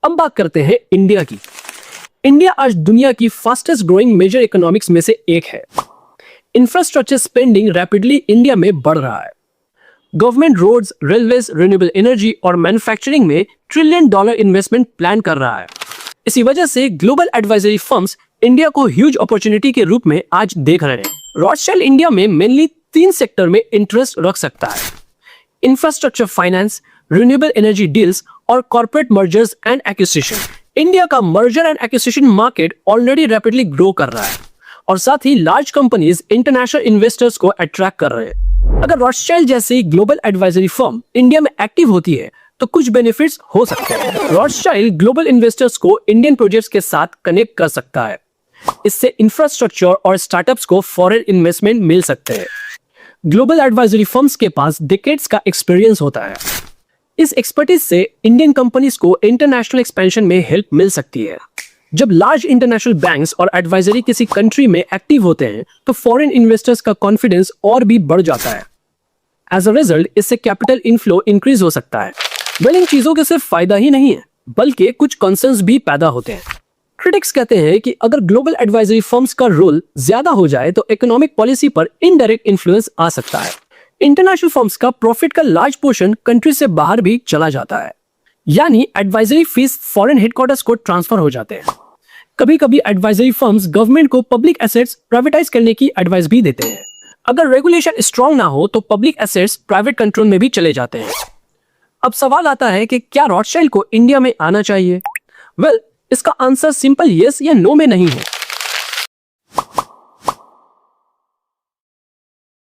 अब बात करते हैं इंडिया की। इंडिया आज दुनिया की फास्टेस्ट ग्रोइंग मेजर इकोनॉमिक्स में से एक है। इंफ्रास्ट्रक्चर स्पेंडिंग रैपिडली इंडिया में बढ़ रहा है। Government roads, railways, renewable energy और मैन्युफैक्चरिंग में $1 ट्रिलियन इन्वेस्टमेंट प्लान कर रहा है। इसी वजह से ग्लोबल एडवाइजरी फर्म्स इंडिया को ह्यूज अपॉर्चुनिटी के रूप में आज देख रहे हैं। रॉथस्चाइल्ड इंडिया में मेनली 3 सेक्टर में इंटरेस्ट रख सकता है: infrastructure finance, renewable energy deals और corporate mergers and acquisition. India का merger and acquisition market already rapidly grow कर रहा है और साथ ही लार्ज कंपनीज इंटरनेशनल इन्वेस्टर्स को अट्रैक्ट कर रहे हैं। अगर रॉथस्चाइल्ड जैसी ग्लोबल एडवाइजरी फर्म इंडिया में एक्टिव होती है तो कुछ बेनिफिट्स हो सकते हैं। रॉथस्चाइल्ड ग्लोबल इन्वेस्टर्स को इंडियन प्रोजेक्ट्स के साथ कनेक्ट कर सकता है। इससे इंफ्रास्ट्रक्चर और स्टार्टअप्स को फॉरेन इन्वेस्टमेंट मिल सकते हैं। ग्लोबल एडवाइजरी फर्म्स के पास डिकेड्स का एक्सपीरियंस होता है। इस एक्सपर्टीज से इंडियन कंपनीज को इंटरनेशनल एक्सपेंशन में हेल्प मिल सकती है। जब लार्ज इंटरनेशनल बैंक्स और एडवाइजरी किसी कंट्री में एक्टिव होते हैं तो फॉरेन इन्वेस्टर्स का कॉन्फिडेंस और भी बढ़ जाता है। एज अ रिजल्ट इससे कैपिटल इनफ्लो इंक्रीज हो सकता है। इन चीजों के सिर्फ फायदा ही नहीं है बल्कि कुछ कंसर्न्स भी पैदा होते हैं। क्रिटिक्स कहते हैं कि अगर ग्लोबल एडवाइजरी फर्म्स का रोल ज्यादा हो जाए तो इकोनॉमिक पॉलिसी पर इनडायरेक्ट इन्फ्लुएंस आ सकता है। इंटरनेशनल फर्म्स का प्रॉफिट का लार्ज पोर्शन कंट्री से बाहर भी चला जाता है, यानी एडवाइजरी फीस फॉरेन हेडक्वार्टर्स को ट्रांसफर हो जाते हैं। कभी कभी एडवाइजरी फर्म्स गवर्नमेंट को पब्लिक एसेट्स प्राइवेटाइज करने की एडवाइस भी देते हैं। अगर रेगुलेशन स्ट्रांग ना हो तो पब्लिक एसेट्स प्राइवेट कंट्रोल में भी चले जाते हैं। अब सवाल आता है कि क्या रॉथस्चाइल्ड को इंडिया में आना चाहिए? इसका आंसर सिंपल यस या नो में नहीं है।